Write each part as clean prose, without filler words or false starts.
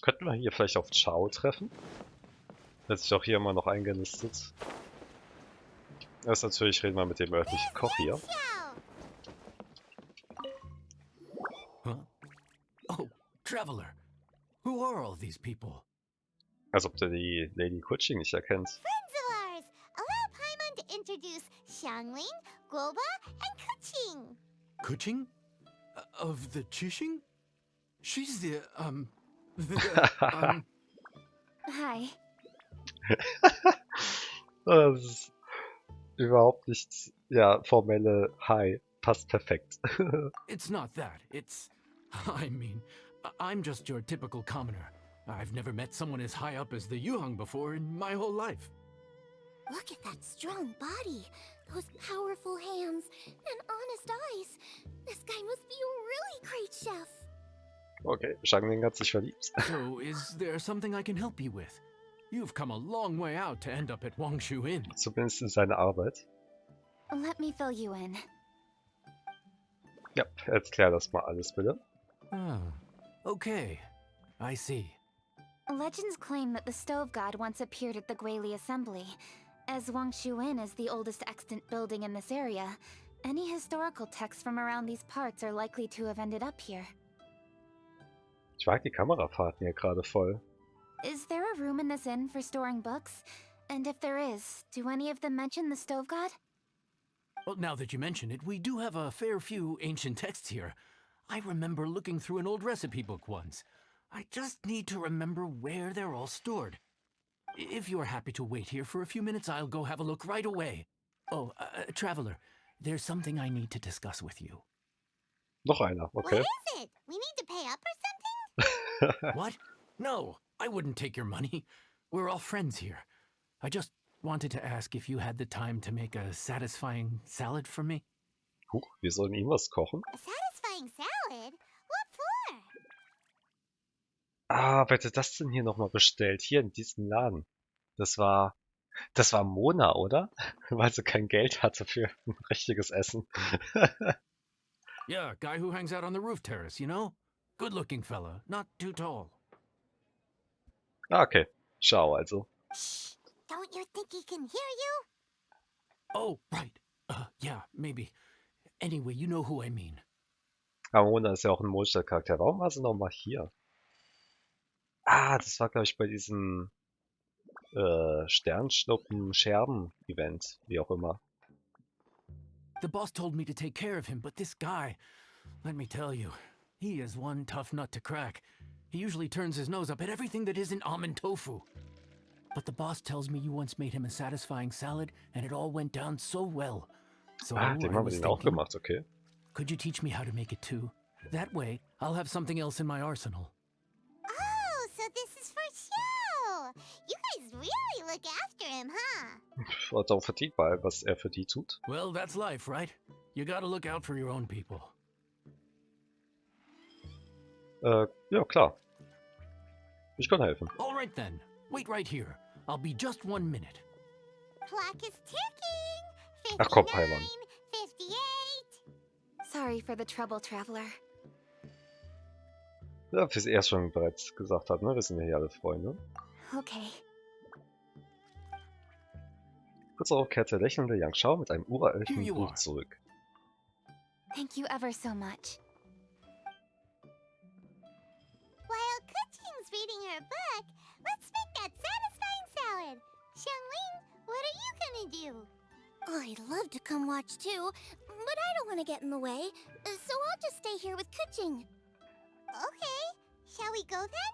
Könnten wir hier vielleicht auf Chao treffen? Der hat sich auch hier immer noch eingenistet. Erst natürlich reden wir mit dem örtlichen Koch hier. Huh? Oh, Traveler. Who are all these people? Als ob der die Lady Kuching nicht erkennt. Friends of ours! Allow Paimon to introduce Xiangling, Guoba, and Kuching. Kuching? Of the Chishing? She's the, Hi. Das ist überhaupt nichts, ja, formelle Hi. Passt perfekt. It's not that. It's... I mean, I'm just your typical commoner. I've never met someone as high up as the Yuhang before in my whole life. Look at that strong body, those powerful hands, and honest eyes. This guy must be a really great chef. Okay, Xiangling hat sich verliebt. So, is there something I can help you with? You've come a long way out to end up at Wangshu Inn. Zumindest in seiner Arbeit. Let me fill you in. Ja, erklär das mal alles bitte. Ah, okay. I see. Legends claim that the Stove God once appeared at the Guili Assembly. As Wangshu Inn is the oldest extant building in this area, any historical texts from around these parts are likely to have ended up here. Ich mag die Kamerafahrten hier gerade voll. Is there a room in this inn for storing books? And if there is, do any of them mention the Stove God? Well, now that you mention it, we do have a fair few ancient texts here. I remember looking through an old recipe book once. I just need to remember where they're all stored. If you're happy to wait here for a few minutes, I'll go have a look right away. Oh, Traveler, there's something I need to discuss with you. Noch einer, okay. What is it? We need to pay up or something? What? No, I wouldn't take your money. We're all friends here. I just wanted to ask if you had the time to make a satisfying salad for me. Huch, wir sollen ihm was kochen? A satisfying salad? What for? Ah, wer hat das denn hier nochmal bestellt? Hier in diesem Laden. Das war Mona, oder? Weil sie kein Geld hatte für ein richtiges Essen. Yeah, guy who hangs out on the roof terrace, you know? Good-looking fella, not too tall. Ah, okay. Schau also. Shh! Don't you think he can hear you? Oh, right. Yeah, maybe. Anyway, you know who I mean. Aber Mona ist ja auch ein Monstercharakter. Warum war sie nochmal hier? Ah, das war, glaube ich, bei diesem Sternschnuppen-Scherben-Event. Wie auch immer. The boss told me to take care of him, but this guy, let me tell you, he is one tough nut to crack. He usually turns his nose up at everything that isn't almond tofu. But the boss tells me you once made him a satisfying salad, and it all went down so well. So Ah, den I haben wir was den auch thinking, gemacht, okay. could you teach me how to make it too? That way, I'll have something else in my arsenal. Oh, so this is for show! You guys really look after him, huh? Hat auch verdient, weil was er für die tut. Well, that's life, right? You gotta look out for your own people. Ja, klar. Ich kann helfen. All right then. Wait right here. I'll be just 1 minute. Clock is ticking! Ach komm, 59, Paimon. 58. Sorry for the trouble, Traveler. Ja, wie sie erst schon bereits gesagt hat, ne? Wir sind ja hier alle Freunde. Okay. Kurz darauf kehrte der lächelnde Yang Shao mit einem uralten Here you Buch are. zurück. Thank you ever so much. While Kuching's reading her book, let's make that satisfying salad. Xiangling, what are you gonna do? I'd love to come watch too, but I don't want to get in the way, so I'll just stay here with Kuching. Okay, shall we go then?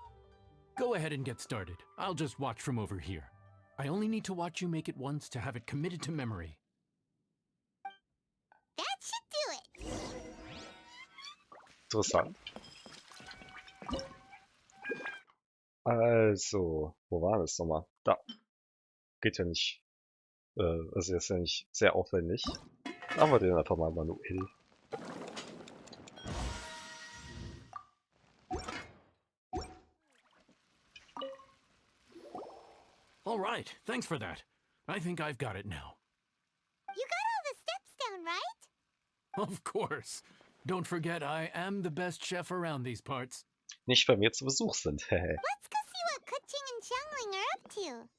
Go ahead and get started. I'll just watch from over here. I only need to watch you make it once to have it committed to memory. That should do it. Interessant. Also, wo war das nochmal? Da. Geht ja nicht. Also ist ja nicht sehr aufwendig. Machen wir den einfach mal manuell. All right, thanks for that. I think I've got it now. You got all the steps down, right? Of course. Don't forget, I am the best chef around these parts. nicht bei mir zu Besuch sind. Let's go see what Kuching and Xiangling are up to.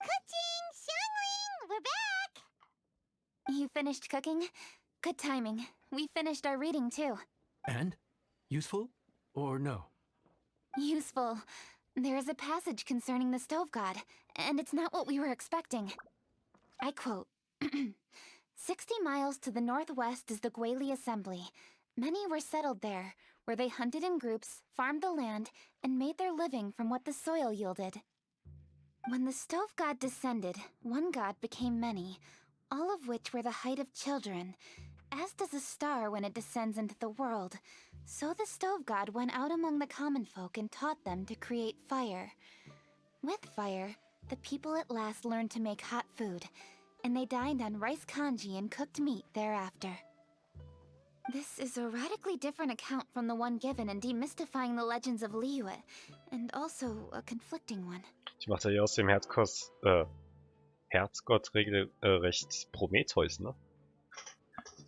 Kuching, Xiangling, we're back! You finished cooking? Good timing. We finished our reading too. And? Useful? Or no? Useful. There is a passage concerning the stove god, and it's not what we were expecting. I quote, 60 miles to the northwest is the Guili Assembly. Many were settled there, where they hunted in groups, farmed the land, and made their living from what the soil yielded. When the stove god descended, one god became many, all of which were the height of children. As does a star when it descends into the world, so the stove god went out among the common folk and taught them to create fire. With fire, the people at last learned to make hot food, and they dined on rice congee and cooked meat thereafter. This is a radically different account from the one given in Demystifying the Legends of Liyue, and also a conflicting one. Ich mache ja hier aus dem Herzgott regelrecht Prometheus, ne?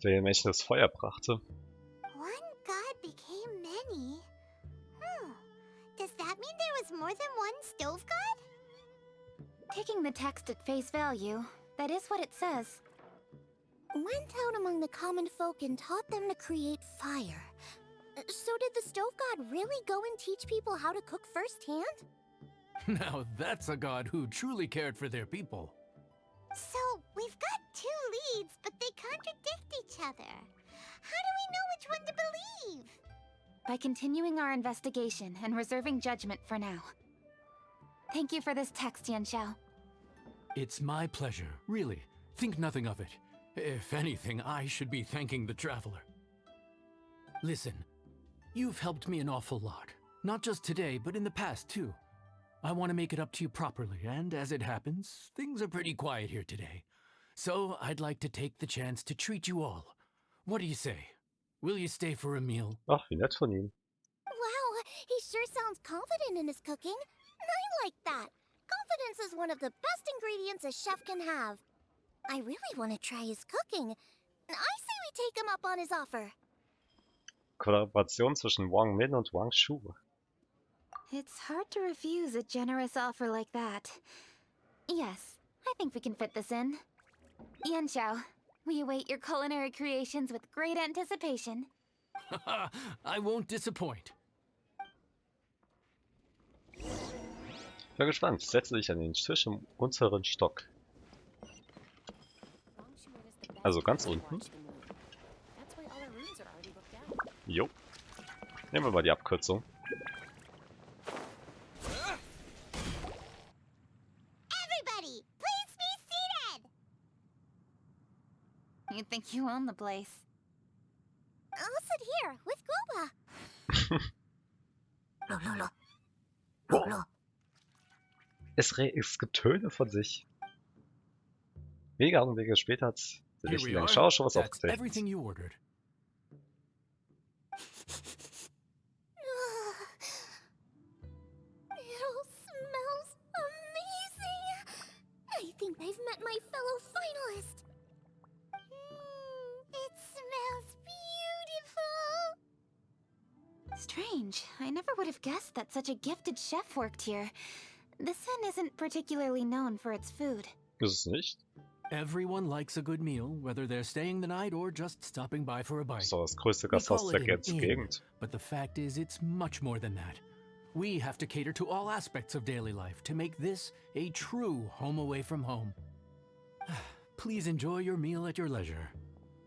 Der den Menschen das Feuer brachte. One god became many? Does that mean there was more than one stove god? Taking the text at face value, that is what it says. Went out among the common folk and taught them to create fire. So did the stove god really go and teach people how to cook firsthand? Now that's a god who truly cared for their people. So, we've got two leads, but they contradict each other. How do we know which one to believe? By continuing our investigation and reserving judgment for now. Thank you for this text, Yanxiao. It's my pleasure, really. Think nothing of it. If anything, I should be thanking the traveler. Listen, you've helped me an awful lot. Not just today, but in the past, too. I want to make it up to you properly, and as it happens, things are pretty quiet here today. So I'd like to take the chance to treat you all. What do you say? Will you stay for a meal? Ach, wie nett von ihm. Wow, he sure sounds confident in his cooking. I like that. Confidence is one of the best ingredients a chef can have. I really want to try his cooking. I say we take him up on his offer. Kollaboration zwischen Wang Min und Wang Shu. It's hard to refuse a generous offer like that. Yes, I think we can fit this in. Yanxiao, we await your culinary creations with great anticipation. I won't disappoint. Ich bin gespannt. Setze dich an den Tisch im unteren Stock. Also ganz unten. Jo. Nehmen wir mal die Abkürzung. Everybody, please be seated! You think you own the place. I'll sit here with Goba. Es gibt Töne von sich. Wenige Augenblicke später hat der Here we Lichtlang are. Schau schon was That's aufgezeichnet. everything you ordered. It all smells amazing! I think I've met my fellow finalist. It smells beautiful! Strange. I never would have guessed that such a gifted chef worked here. This inn isn't particularly known for its food. Ist es nicht? Everyone likes a good meal, whether they're staying the night or just stopping by for a bite. Das ist doch das größte We Gasthaus call der it an ganzen inn, Gegend. but the fact is it's much more than that. We have to cater to all aspects of daily life to make this a true home away from home. Please enjoy your meal at your leisure.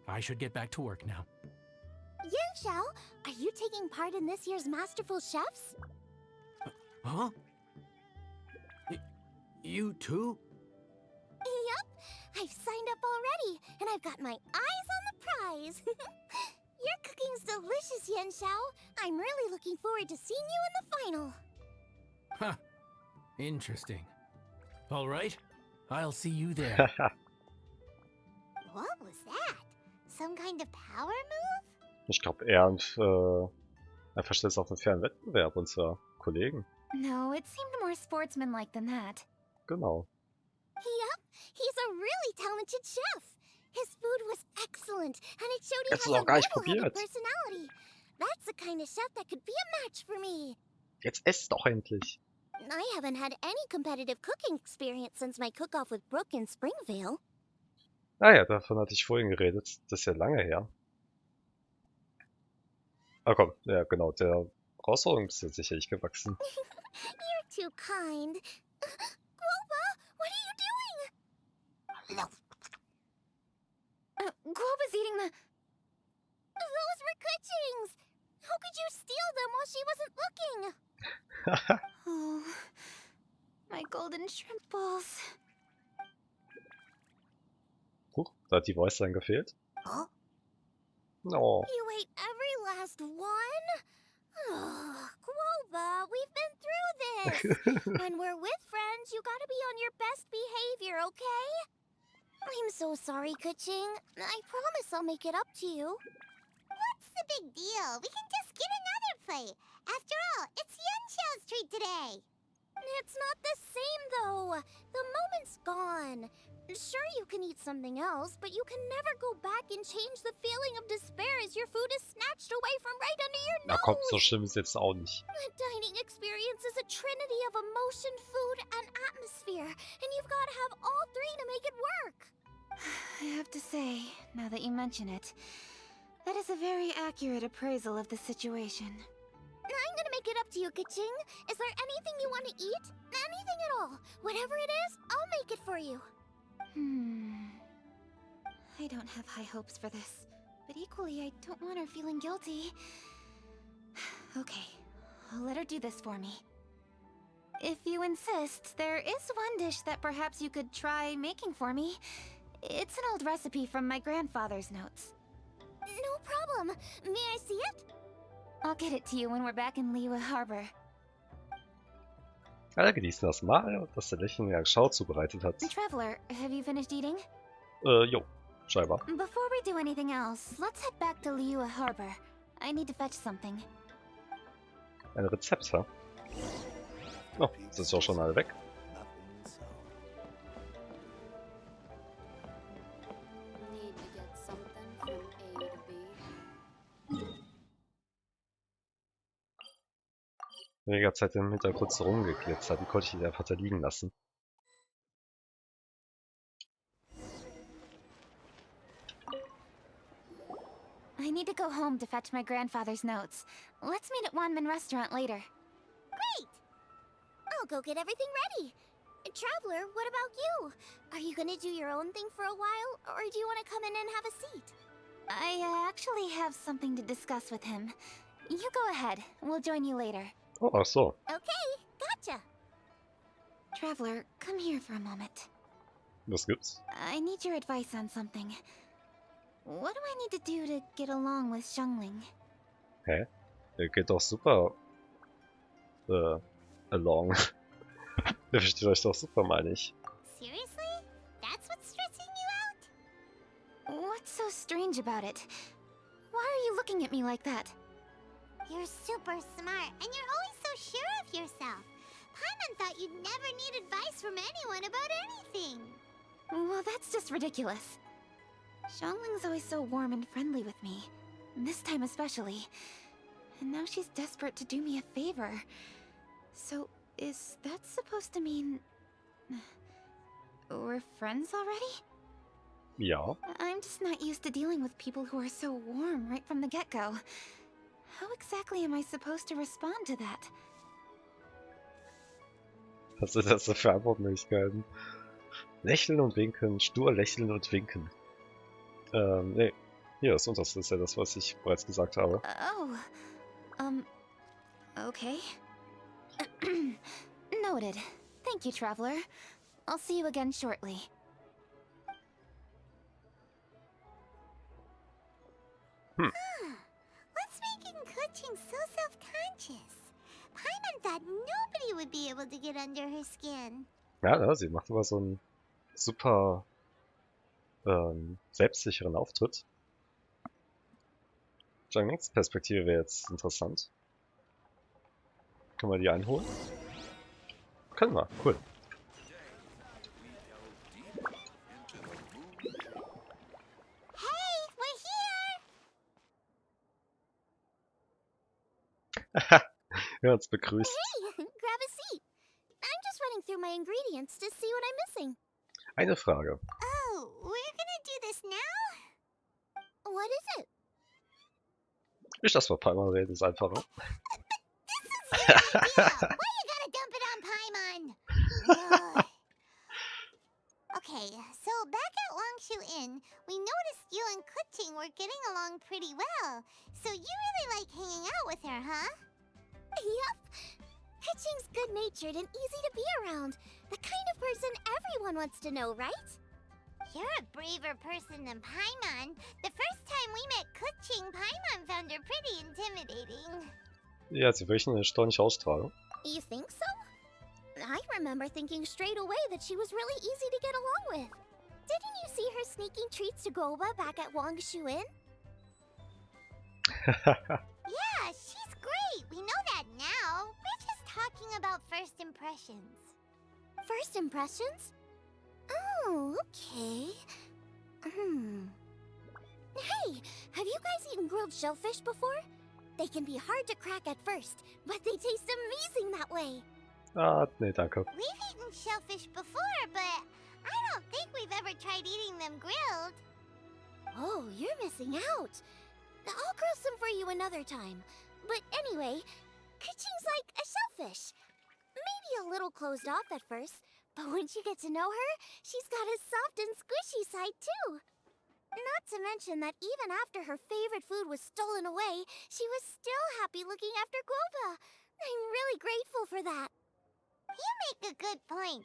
I should get back to work now. Yanxiao, are you taking part in this year's Masterful Chefs? Huh? You too? Yep, I've signed up already, and I've got my eyes on the prize. Your cooking's delicious, Yanxiao. I'm really looking forward to seeing you in the final. Huh. Interesting. All right. I'll see you there. What was that? Some kind of power move? Ich glaube, er versteht es auf einen fairen Wettbewerb unserer Kollegen. No, it seemed more sportsmanlike than that. Genau. Yep, he's a really talented chef. His food was excellent, and it showed he Hättest has du a doch gar nicht level-headed probiert. personality. That's the kind of chef that could be a match for me. Jetzt ess doch endlich. I haven't had any competitive cooking experience since my cook-off with Brooke in Springvale. Ah ja, davon hatte ich vorhin geredet. Das ist ja lange her. Ah komm, ja genau, der Rausforderung bist du sicherlich gewachsen. You're too kind. Groba, what are you doing? Groba's eating the... Those were Kuchings! How could you steal them while she wasn't looking? Oh, my golden shrimp balls. Huch, da hat die Voice dann gefehlt. Huh? Oh, You ate every last one? Groba, we've been through this. When we're with friends, you gotta be on your best behavior, okay? I'm so sorry, Kuching. I promise I'll make it up to you. What's the big deal? We can just get another plate. After all, it's Yunxiao's treat today. It's not the same, though. The moment's gone. Sure, you can eat something else, but you can never go back and change the feeling of despair as your food is snatched away from right under your na komm, so nose. schlimm ist jetzt auch nicht. The dining experience is a trinity of emotion, food, and atmosphere, and you've got to have all three to make it work. I have to say, now that you mention it, that is a very accurate appraisal of the situation. I'm gonna make it up to you, Kuching. Is there anything you want to eat? Anything at all. Whatever it is, I'll make it for you. I don't have high hopes for this, but equally I don't want her feeling guilty. Okay, I'll let her do this for me. If you insist, there is one dish that perhaps you could try making for me. It's an old recipe from my grandfather's notes. No problem. May I see it? I'll get it to you when we're back in Liyue Harbor. Alle genießen das Mahl, das der Lächeln ja Schau zubereitet hat. Traveler, have you finished eating? Jo, scheinbar. Before we do anything else, let's head back to Liyue Harbor. I need to fetch something. Ein Rezept, ha? Oh, sind doch schon alle weg. Need to get something from A to B. Weniger Zeit im Hintergrund so rumgeglitzert, die konnte ich ihn einfach da liegen lassen. I need to go home to fetch my grandfather's notes. Let's meet at Wanman Restaurant later. Great! I'll go get everything ready. Traveler, what about you? Are you gonna do your own thing for a while, or do you want to come in and have a seat? I actually have something to discuss with him. You go ahead. We'll join you later. Oh, ach so. Okay, gotcha. Traveler, come here for a moment. Was gibt's? I need your advice on something. What do I need to do to get along with Xiangling? Hä? Der geht doch super. Along. Der versteht euch doch super, meine ich. Seriously? That's what's stressing you out? What's so strange about it? Why are you looking at me like that? You're super smart, and you're always so sure of yourself. Paimon thought you'd never need advice from anyone about anything. Well, that's just ridiculous. Xiangling's always so warm and friendly with me. This time especially. And now she's desperate to do me a favor. So, is that supposed to mean... we're friends already? Ja. I'm just not used to dealing with people who are so warm right from the get-go. How exactly am I supposed to respond to that? Was sind das für Antwortmöglichkeiten? Lächeln und winken, stur lächeln und winken. Nee. Hier, das unterste ist ja das, was ich bereits gesagt habe. Oh. Okay. Noted. Thank you, Traveler. I'll see you again shortly. What's making Kuching so self-conscious? Paimon thought nobody would be able to get under her skin. Ja, sie macht immer so einen super selbstsicheren Auftritt. Xianglings Perspektive wäre jetzt interessant. Können wir die einholen? Können wir, cool. Hey, we're here! Wir haben uns begrüßt. Hey, grab a seat. I'm just running through my ingredients to see what I'm missing. Eine Frage. Oh, we're gonna do this now? What is it? Ich lass mal Palmer reden, ist einfacher. This is your idea! Why you gotta dump it on Paimon? Ugh. Okay, so back at Longshu Inn, we noticed you and Kuching were getting along pretty well. So you really like hanging out with her, huh? Yep. Kuching's good-natured and easy to be around. The kind of person everyone wants to know, right? You're a braver person than Paimon. The first time we met Kuching, Paimon found her pretty intimidating. Ja, sie wirklich eine erstaunliche Ausstrahlung. You think so? I remember thinking straight away that she was really easy to get along with. Didn't you see her sneaking treats to Goba back at Wangshu Inn? Yeah, she's great. We know that now. We're just talking about first impressions. First impressions? Oh, okay. Hey, have you guys eaten grilled shellfish before? They can be hard to crack at first, but they taste amazing that way. Ah, nee, danke. We've eaten shellfish before, but I don't think we've ever tried eating them grilled. Oh, you're missing out. I'll grill some for you another time. But anyway, Kuching's like a shellfish. Maybe a little closed off at first, but once you get to know her, she's got a soft and squishy side too. Not to mention that even after her favorite food was stolen away, she was still happy looking after Guoba. I'm really grateful for that. You make a good point.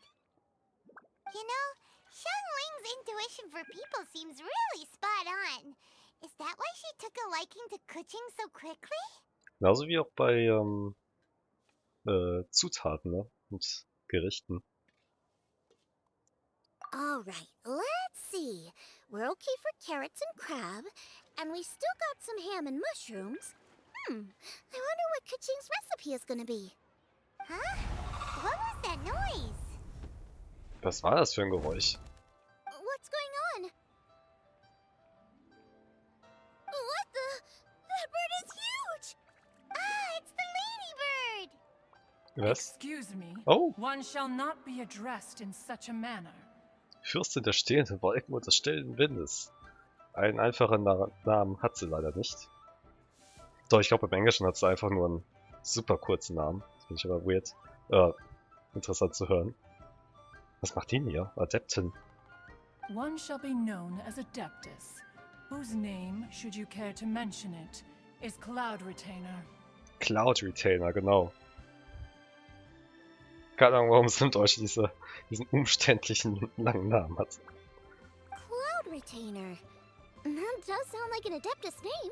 You know, Xiangling's intuition for people seems really spot on. Is that why she took a liking to Kuching so quickly? Genauso wie auch bei Zutaten, ne? Und Gerichten. Alright, let's see. We're okay for carrots and crab, and we still got some ham and mushrooms. I wonder what Kuching's recipe is gonna be. Huh? What was that noise? Was war das für ein Geräusch? What's going on? What the? That bird is huge! Ah, it's the ladybird! Was? Excuse me. Oh, One shall not be addressed in such a manner. Fürstin der stehenden Wolken und des stillen Windes. Einen einfachen Namen hat sie leider nicht. Doch, ich glaube im Englischen hat sie einfach nur einen super kurzen Namen. Das finde ich aber weird. Interessant zu hören. Was macht die hier? Adeptin. One shall be known as Adeptus, whose name, should you care to mention it, is Cloud Retainer. Cloud Retainer, genau. Keine Ahnung, warum sind euch diesen umständlichen langen Namen hat. Cloud Retainer. That does sound like an Adeptus name.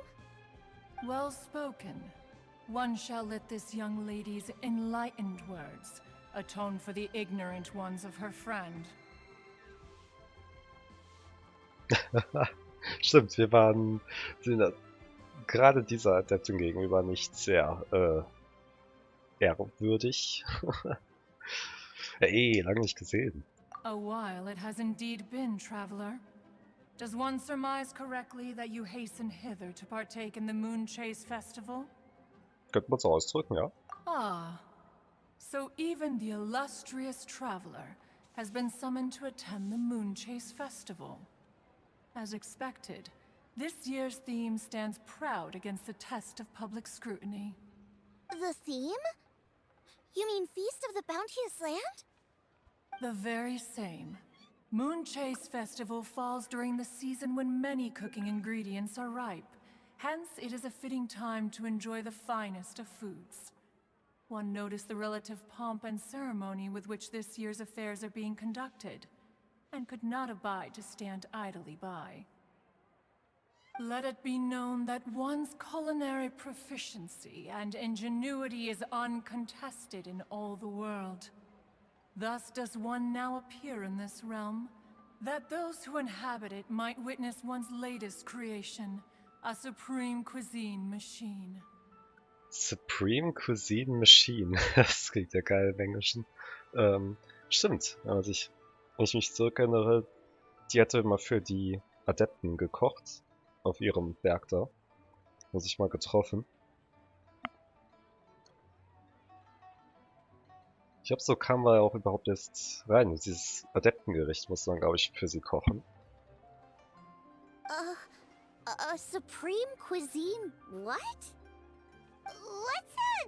Well spoken. One shall let this young lady's enlightened words atone for the ignorant ones of her friend. Stimmt, sind gerade dieser Adeptin gegenüber nicht sehr ehrwürdig. Ey, lange nicht gesehen. A while it has indeed been, traveler. Does one surmise correctly that you hasten hither to partake in the Moon Chase Festival? Könnte man so ausdrücken, ja? Ah, so even the illustrious traveler has been summoned to attend the Moon Chase Festival. As expected, this year's theme stands proud against the test of public scrutiny. The theme? You mean Feast of the Bounteous Land? The very same. Moon Chase Festival falls during the season when many cooking ingredients are ripe. Hence, it is a fitting time to enjoy the finest of foods. One noticed the relative pomp and ceremony with which this year's affairs are being conducted, and could not abide to stand idly by. Let it be known that one's culinary proficiency and ingenuity is uncontested in all the world. Thus does one now appear in this realm, that those who inhabit it might witness one's latest creation, a supreme cuisine machine. Supreme Cuisine Machine. Das klingt ja geil im Englischen. Stimmt, wenn ich mich zurückerinnere, die hatte immer für die Adepten gekocht. Auf ihrem Berg da. Muss ich mal getroffen. Ich glaube, so kam man ja auch überhaupt erst rein. Dieses Adeptengericht muss man, glaube ich, für sie kochen. A supreme cuisine what? What's a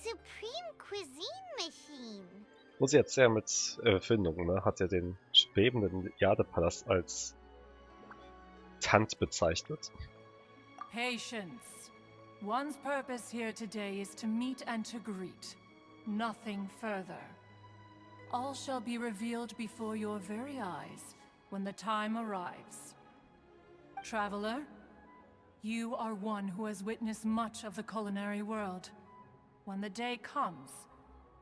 supreme cuisine machine? Muss ich jetzt sehr mit Erfindungen, ne? Hat ja den schwebenden Jadepalast als Tant bezeichnet. Patience. One's purpose here today is to meet and to greet. Nothing further. All shall be revealed before your very eyes when the time arrives. Traveler, you are one who has witnessed much of the culinary world. When the day comes,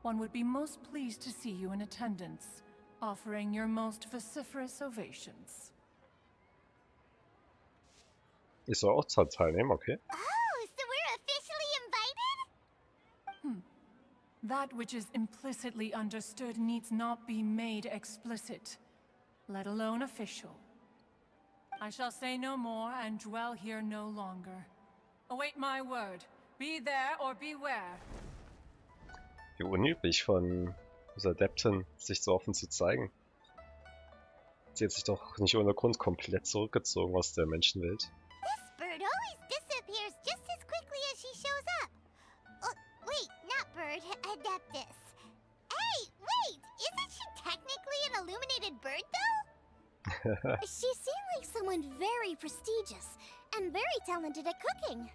one would be most pleased to see you in attendance, offering your most vociferous ovations. Ich soll auch teilnehmen, okay. Oh, so we're officially invited? That which is implicitly understood needs not be made explicit, let alone official. I shall say no more and dwell here no longer. Await my word. Be there or beware. Wie unüblich von dieser Adeptin, sich so offen zu zeigen. Sie hat sich doch nicht ohne Grund komplett zurückgezogen aus der Menschenwelt. This bird always disappears just as quickly as she shows up. Oh, wait, not bird, Adeptus. Hey, wait, isn't she technically an illuminated bird, though? She seemed like someone very prestigious and very talented at cooking.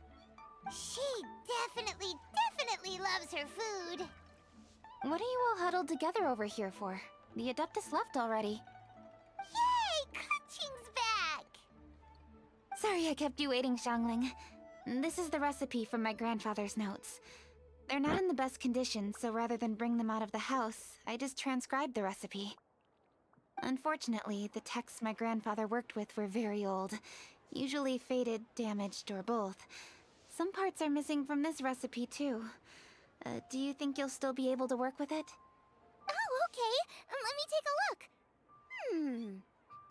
She definitely loves her food. What are you all huddled together over here for? The Adeptus left already. Yay, Kaching's back! Sorry I kept you waiting, Xiangling. This is the recipe from my grandfather's notes. They're not in the best condition, so rather than bring them out of the house, I just transcribed the recipe. Unfortunately, the texts my grandfather worked with were very old, usually faded, damaged, or both. Some parts are missing from this recipe, too. Do you think you'll still be able to work with it? Oh, okay. Let me take a look. Give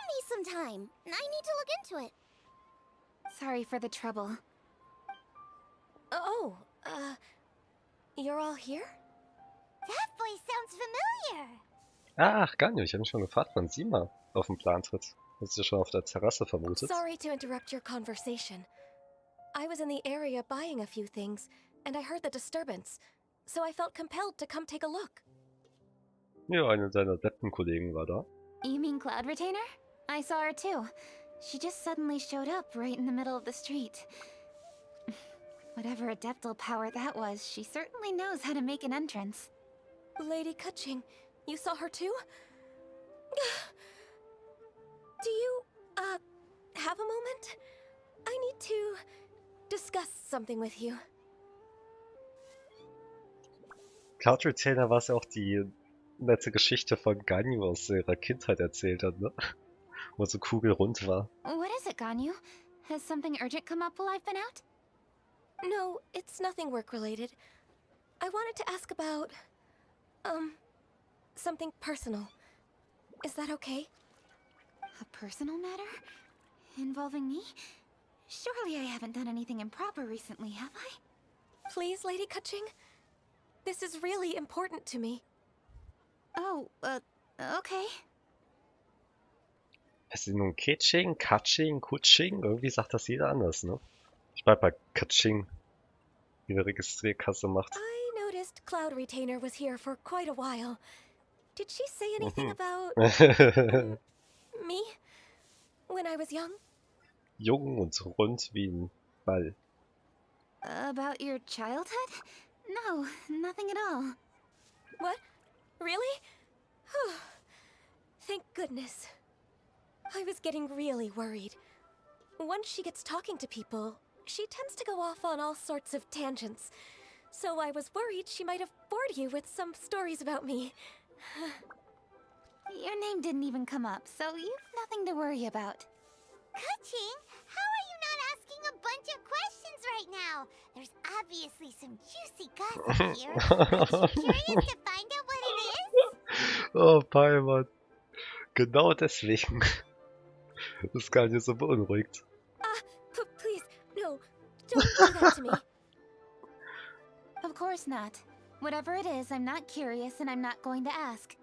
me some time. I need to look into it. Sorry for the trouble. Oh, you're all here? That voice sounds familiar. Ach, gar nicht. Ich habe mich schon gefragt, wann sie mal auf den Plan tritt. Hast du schon auf der Terrasse vermutet? Sorry to interrupt your conversation. I was in the area buying a few things, and I heard the disturbance, so I felt compelled to come take a look. Ja, eine deiner Adeptenkollegen war da. You mean Cloud Retainer? I saw her too. She just suddenly showed up right in the middle of the street. Whatever adeptal power that was, she certainly knows how to make an entrance. Lady Kaching, you saw her too? Do you, have a moment? I need to discuss something with you. Cloud Retainer war es ja auch die nette Geschichte von Ganyu aus ihrer Kindheit erzählt hat, ne? Wo so kugelrund war. What is it, Ganyu? Has something urgent come up while I've been out? No, it's nothing work-related. I wanted to ask about, something personal. Is that okay? A personal matter? Involving me? Surely I haven't done anything improper recently, have I? Please, Lady Kaching? This is really important to me. Oh, okay. Heißt sie nun Kaching, Kaching, Kutsching? Irgendwie sagt das jeder anders, ne? Ich bleib bei Kaching, wie eine Registrierkasse macht. I noticed Cloud Retainer was here for quite a while. Did she say anything about me when I was young? Jung und rund wie ein Ball. About your childhood? No, nothing at all. What? Really? Whew. Thank goodness. I was getting really worried. Once she gets talking to people, she tends to go off on all sorts of tangents. So I was worried she might have bored you with some stories about me. Your name didn't even come up, so you've nothing to worry about. Kaching, how are you not asking a bunch of questions right now? There's obviously some juicy gossip here. Aren't you curious to find out what it is? Oh, Paimon. Genau deswegen ist Ganyu so beunruhigt. Please, no, don't do that to me. course not. Whatever it is, I'm not curious and I'm not going to ask.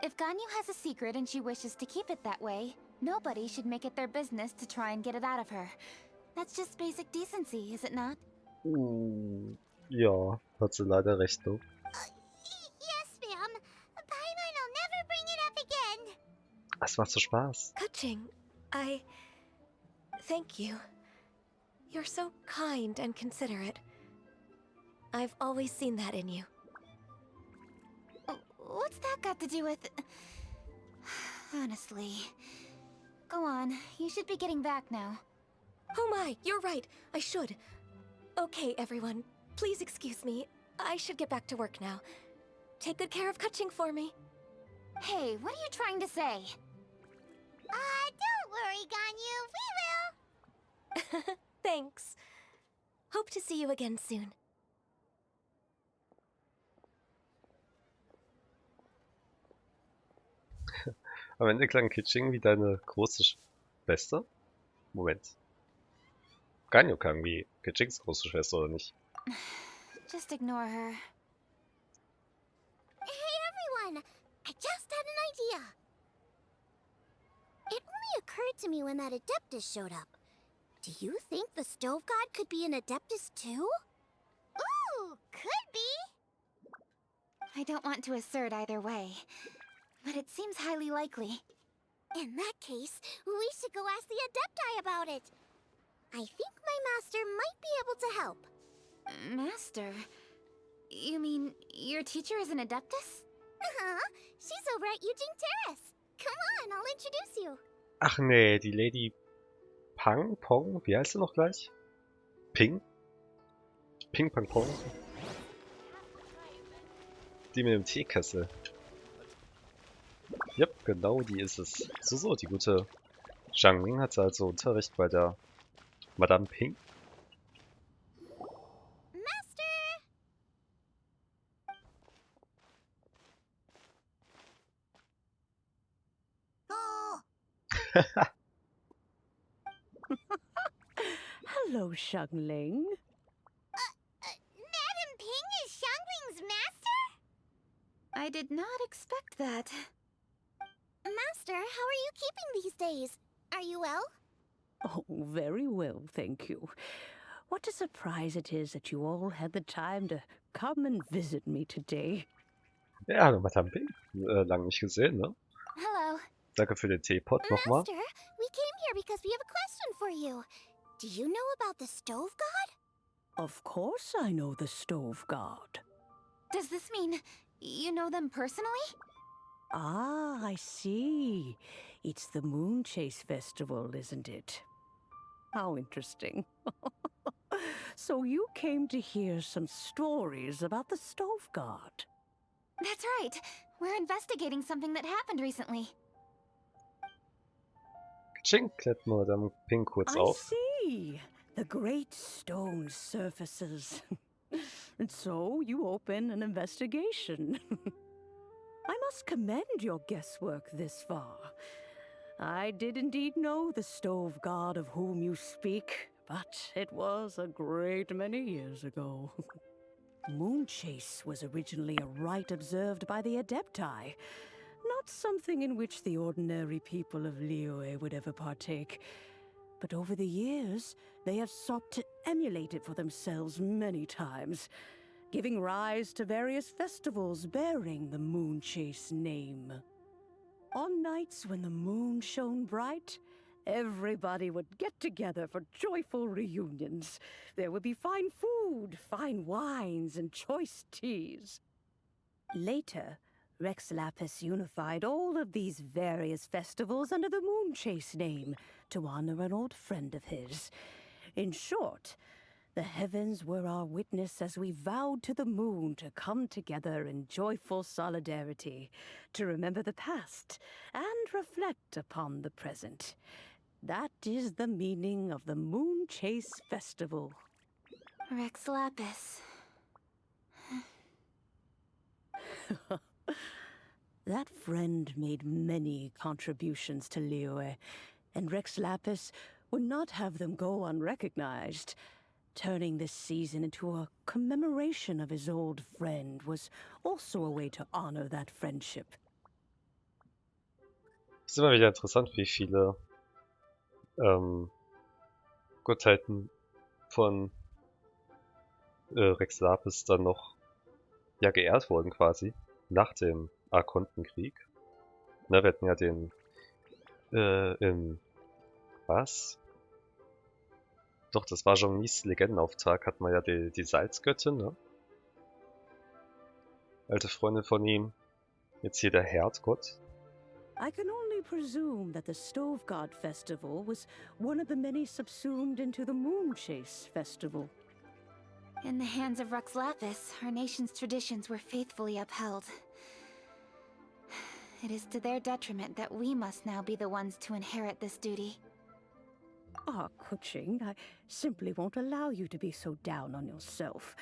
If Ganyu has a secret and she wishes to keep it that way, nobody should make it their business to try and get it out of her. That's just basic decency, is it not? Ja, hat sie leider recht, ne? Yes, ma'am. Paimon will never bring it up again. Es macht so Spaß. Kaching, thank you. You're so kind and considerate. I've always seen that in you. What's that got to do with... Honestly... Go on, you should be getting back now. Oh my, you're right. I should. Okay, everyone. Please excuse me. I should get back to work now. Take good care of Kaching for me. Hey, what are you trying to say? Don't worry, Ganyu. We will. Thanks. Hope to see you again soon. Am Ende klang Kitching wie deine große Schwester? Moment. Ganyu klang wie Kitchings große Schwester, oder nicht? Just ignore her. Hey, everyone. I just had an idea. It only occurred to me when that Adeptus showed up. Do you think the Stove God could be an Adeptus too? Ooh, could be. I don't want to assert either way, but it seems highly likely. In that case, we should go ask the Adepti about it. I think my master might be able to help. Master? You mean your teacher is an Adeptus? Uh-huh. She's over at Eugene Terrace. Come on, I'll introduce you. Ach nee, die Lady Pong? Wie heißt sie noch gleich? Ping? Ping Pong Pong? Die mit dem Teekessel. Yep, genau die ist es. So, die gute Zhang hatte also Unterricht bei der Madame Ping. Master! Oh! Hello, Xiangling. Madam Ping is Xiangling's master? I did not expect that. Master, how are you keeping these days? Are you well? Oh, very well, thank you. What a surprise it is that you all had the time to come and visit me today. Ja, hallo Madame Ping. Lang nicht gesehen, ne? Hello. Danke für den Teepot nochmal. Master, we came here because we have a question for you. Do you know about the Stove God? Of course I know the Stove God. Does this mean you know them personally? Ah, I see. It's the Moon Chase Festival, isn't it? How interesting. So you came to hear some stories about the Stove God. That's right. We're investigating something that happened recently. Ching, klärt Madame Ping kurz I auf. see. The great stone surfaces. And so you open an investigation. I must commend your guesswork this far. I did indeed know the Stove God of whom you speak, but it was a great many years ago. Moon Chase was originally a rite observed by the Adepti, not something in which the ordinary people of Liyue would ever partake. But over the years, they have sought to emulate it for themselves many times, giving rise to various festivals bearing the Moon Chase name. On nights when the moon shone bright, everybody would get together for joyful reunions. There would be fine food, fine wines, and choice teas. Later, Rex Lapis unified all of these various festivals under the Moon Chase name to honor an old friend of his. In short, the heavens were our witness as we vowed to the moon to come together in joyful solidarity, to remember the past and reflect upon the present. That is the meaning of the Moon Chase Festival. Rex Lapis. That friend made many contributions to Liyue, and Rex Lapis would not have them go unrecognized. Turning this season into a commemoration of his old friend was also a way to honor that friendship. Ist immer wieder interessant, wie viele Gottheiten von Rex Lapis dann noch ja geehrt wurden quasi nach dem Archontenkrieg. Ne, wir hatten ja den was? Doch, das war Jean-Mies Legendenauftrag, hatten wir ja die Salzgöttin, ne? Alte Freundin von ihm. Jetzt hier der Herdgott. I can only presume that the Stove God Festival was one of the many subsumed into the Moon Chase Festival. In the hands of Rex Lapis, our nation's traditions were faithfully upheld. It is to their detriment that we must now be the ones to inherit this duty. Ah, Kuching, I simply won't allow you to be so down on yourself.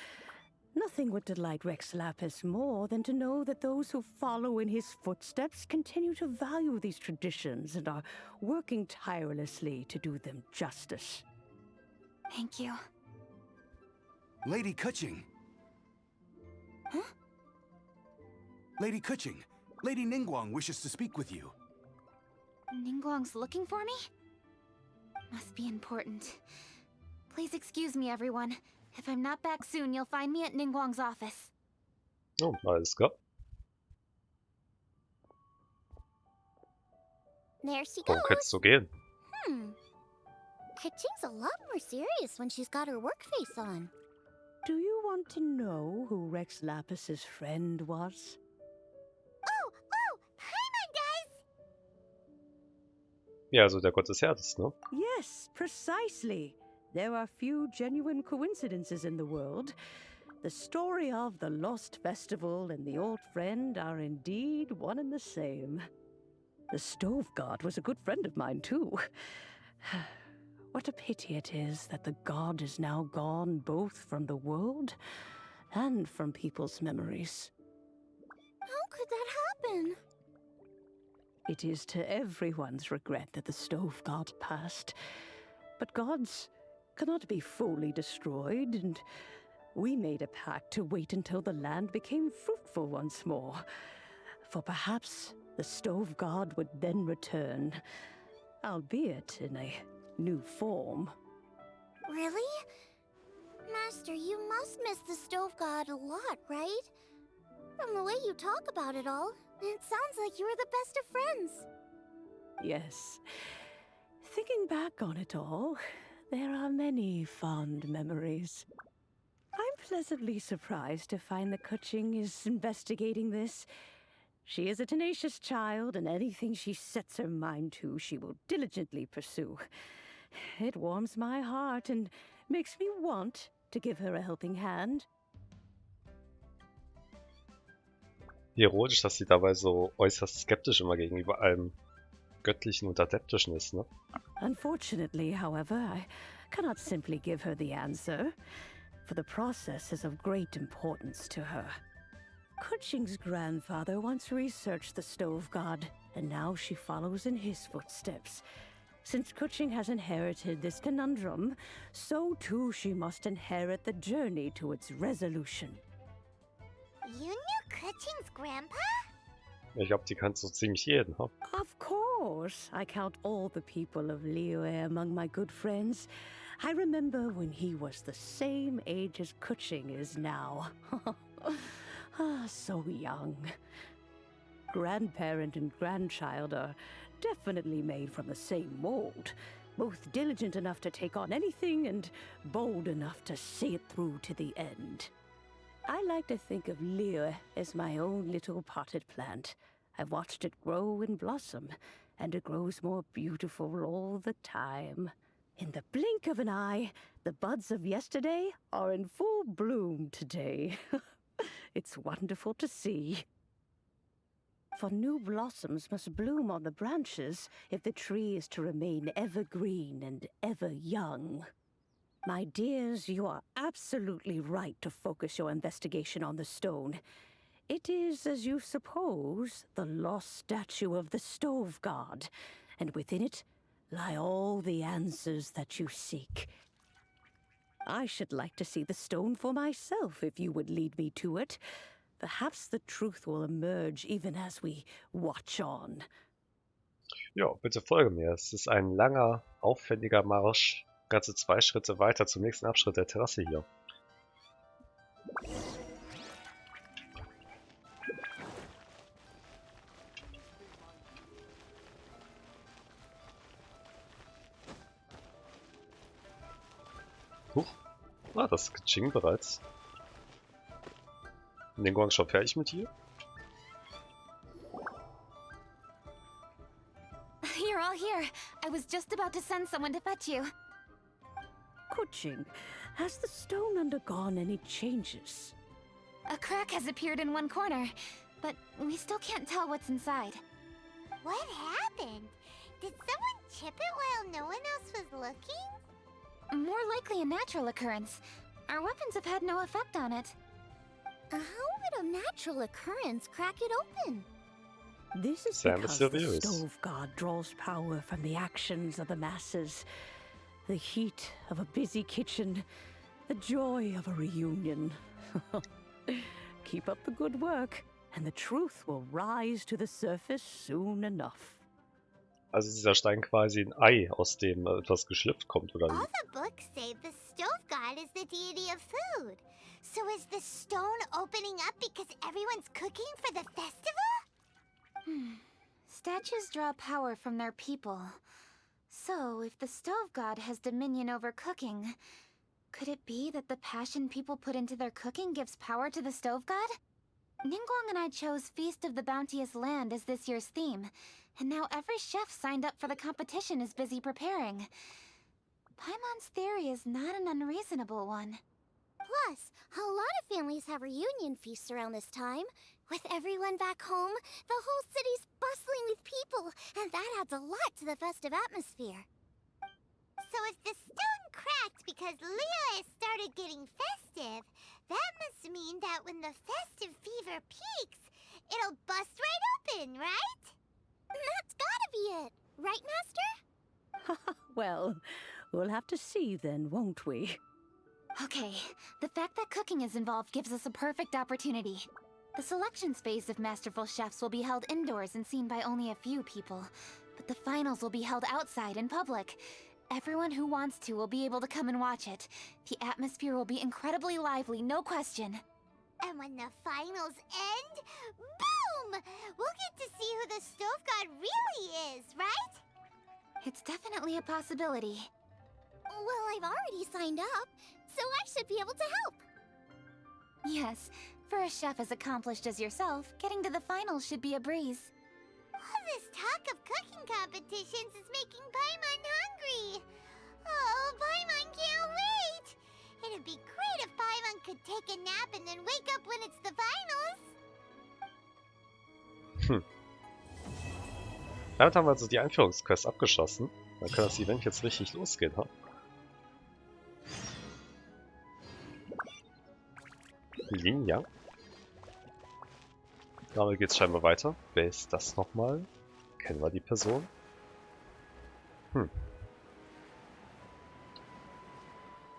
Nothing would delight Rex Lapis more than to know that those who follow in his footsteps continue to value these traditions and are working tirelessly to do them justice. Thank you. Lady Kuching. Huh? Lady Kuching, Lady Ningguang wishes to speak with you. Ningguang's looking for me? Must be important. Please excuse me, everyone. If I'm not back soon, you'll find me at Ningguang's office. Oh, alles klar. There she Warum goes. könnte es so gehen? Kuching's a lot more serious when she's got her work face on. Do you want to know who Rex Lapis's friend was? Oh, Paimon does! Ja, also der Gott des Herdes, ne? Yes, precisely. There are few genuine coincidences in the world. The story of the Lost Festival and the old friend are indeed one and the same. The Stove God was a good friend of mine, too. What a pity it is that the god is now gone both from the world and from people's memories. How could that happen? It is to everyone's regret that the Stove God passed. But gods cannot be fully destroyed, and we made a pact to wait until the land became fruitful once more. For perhaps the Stove God would then return, albeit in a new form. Really? Master, you must miss the Stove God a lot, right? From the way you talk about it all, it sounds like you were the best of friends. Yes. Thinking back on it all, there are many fond memories. I'm pleasantly surprised to find that Kuching is investigating this. She is a tenacious child, and anything she sets her mind to, she will diligently pursue. It warms my heart and makes me want to give her a helping hand. Ironisch, dass sie dabei so äußerst skeptisch immer gegenüber allem Göttlichen und Adeptischen ist, ne? Unfortunately, however, I cannot simply give her the answer, for the process is of great importance to her. Kuching's grandfather once researched the Stove God, and now she follows in his footsteps. Since Kuching has inherited this conundrum, so too she must inherit the journey to its resolution. You knew Kuching's grandpa? Ich glaube, die kann so ziemlich jeden, ha? Of course, I count all the people of Liyue among my good friends. I remember when he was the same age as Kuching is now. So young. Grandparent and grandchild are definitely made from the same mold. Both diligent enough to take on anything and bold enough to see it through to the end. I like to think of Liyue as my own little potted plant. I've watched it grow and blossom, and it grows more beautiful all the time. In the blink of an eye, the buds of yesterday are in full bloom today. It's wonderful to see. For new blossoms must bloom on the branches if the tree is to remain evergreen and ever young. My dears, you are absolutely right to focus your investigation on the stone. It is, as you suppose, the lost statue of the Stove God, and within it lie all the answers that you seek. I should like to see the stone for myself if you would lead me to it. Perhaps the truth will emerge even as we watch on. Ja, bitte folge mir. Es ist ein langer, aufwendiger Marsch. Ganze 2 Schritte weiter zum nächsten Abschnitt der Terrasse hier. Huch. Ah, das ist Kaching bereits. Ningguang schon fertig mit hier? You're all here. I was just about to send someone to fetch you. Kuching, has the stone undergone any changes? A crack has appeared in one corner, but we still can't tell what's inside. What happened? Did someone chip it while no one else was looking? More likely a natural occurrence. Our weapons have had no effect on it. How would a natural occurrence crack it open? This is Sam because is the serious. stove god draws power from the actions of the masses. The heat of a busy kitchen, the joy of a reunion. Keep up the good work, and the truth will rise to the surface soon enough. Also ist dieser Stein quasi ein Ei, aus dem etwas geschlüpft kommt, oder All wie? the books say the stove god is the deity of food. So is the stone opening up because everyone's cooking for the festival? Statues draw power from their people. So, if the stove god has dominion over cooking, could it be that the passion people put into their cooking gives power to the stove god? Ningguang and I chose Feast of the Bounteous Land as this year's theme, and now every chef signed up for the competition is busy preparing. Paimon's theory is not an unreasonable one. Plus, a lot of families have reunion feasts around this time. With everyone back home, the whole city's bustling with people, and that adds a lot to the festive atmosphere. So if the stone cracked because Leo has started getting festive, that must mean that when the festive fever peaks, it'll bust right open, right? That's gotta be it, right, Master? Well, we'll have to see then, won't we? Okay, the fact that cooking is involved gives us a perfect opportunity. The selections phase of Masterful Chefs will be held indoors and seen by only a few people, but the finals will be held outside in public. Everyone who wants to will be able to come and watch it. The atmosphere will be incredibly lively, no question. And when the finals end, boom! We'll get to see who the stove god really is, right? It's definitely a possibility. Well, I've already signed up, so I should be able to help. Yes, for a chef as accomplished as yourself, getting to the finals should be a breeze. All this talk of cooking competitions is making Paimon hungry. Oh, Paimon can't wait! It'd be great if Paimon could take a nap and then wake up when it's the finals. Damit haben wir also die Einführungsquest abgeschlossen. Dann kann das Event jetzt richtig losgehen, ha? Linia. Damit geht's scheinbar weiter. Wer ist das nochmal? Kennen wir die Person?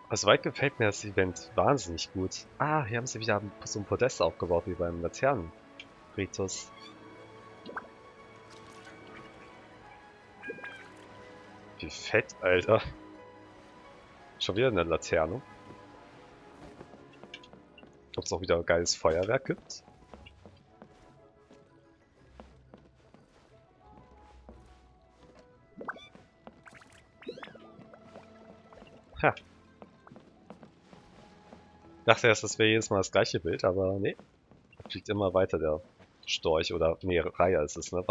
Also weit gefällt mir das Event wahnsinnig gut. Ah, hier haben sie wieder so ein Podest aufgebaut, wie beim Laternenritus. Wie fett, Alter. Schon wieder eine Laterne. Ob es auch wieder ein geiles Feuerwerk gibt. Ha. Ich dachte erst, das wäre jedes Mal das gleiche Bild, aber nee. Fliegt immer weiter der Storch oder, nee, Reiher ist es, ne?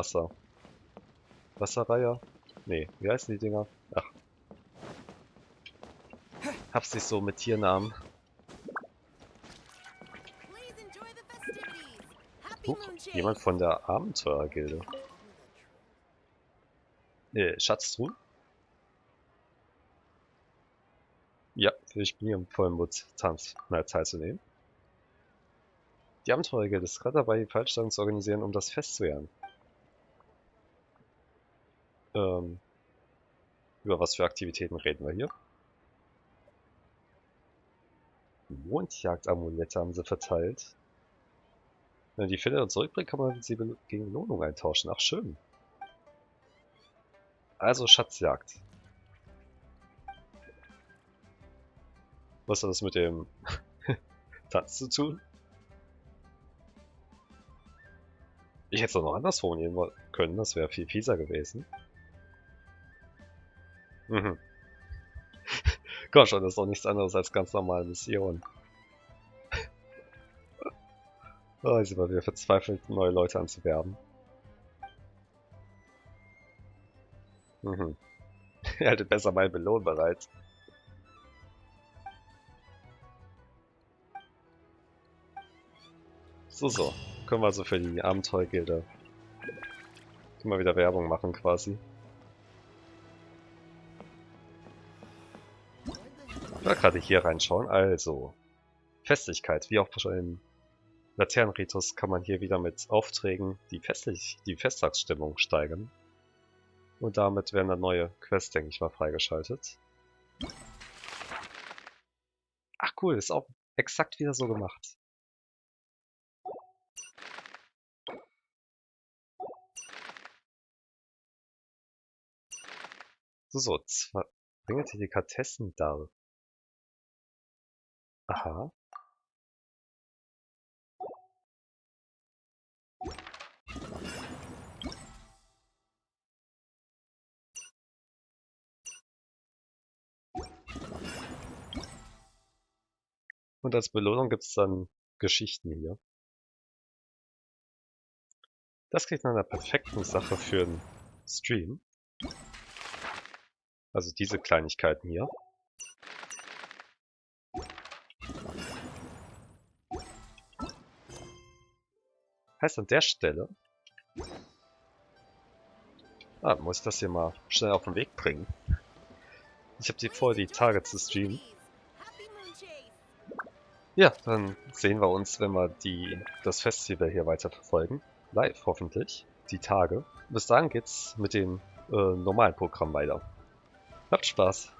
Wasserreiher? Nee, wie heißen die Dinger? Ach. Hab's nicht so mit Tiernamen. Jemand von der Abenteurergilde. Nee, Schatztruhen? Ja, ich bin hier im vollen Mut teilzunehmen. Die Abenteurergilde ist gerade dabei, die Veranstaltung zu organisieren, um das Fest zu ehren. Über was für Aktivitäten reden wir hier? Mondjagd-Amulette haben sie verteilt. Wenn die findet und zurückbringt, kann man sie gegen Belohnung eintauschen. Ach, schön. Also Schatzjagd. Was hat das mit dem Tanz zu tun? Ich hätte es doch noch anderswo nehmen können, das wäre viel fieser gewesen. Mhm. Komm schon, das ist doch nichts anderes als ganz normale Mission. Oh, jetzt sind wir wieder verzweifelt, neue Leute anzuwerben. Mhm. Er hätte besser meinen Belohn bereit. So. Können wir also für die Abenteuergilde immer wieder Werbung machen quasi. Mal gerade hier reinschauen. Also, Festlichkeit. Wie auch schon im Laternenritus kann man hier wieder mit Aufträgen die Festtagsstimmung steigern. Und damit werden dann neue Quests, denke ich mal, freigeschaltet. Ach cool, ist auch exakt wieder so gemacht. So, bringe Delikatessen dar. Aha. Und als Belohnung gibt es dann Geschichten hier. Das klingt nach einer perfekten Sache für einen Stream. Also diese Kleinigkeiten hier. Heißt an der Stelle... muss ich das hier mal schnell auf den Weg bringen. Ich habe vor, die Tage zu streamen. Ja, dann sehen wir uns, wenn wir das Festival hier weiter verfolgen. Live hoffentlich, die Tage. Bis dahin geht's mit dem normalen Programm weiter. Habt Spaß!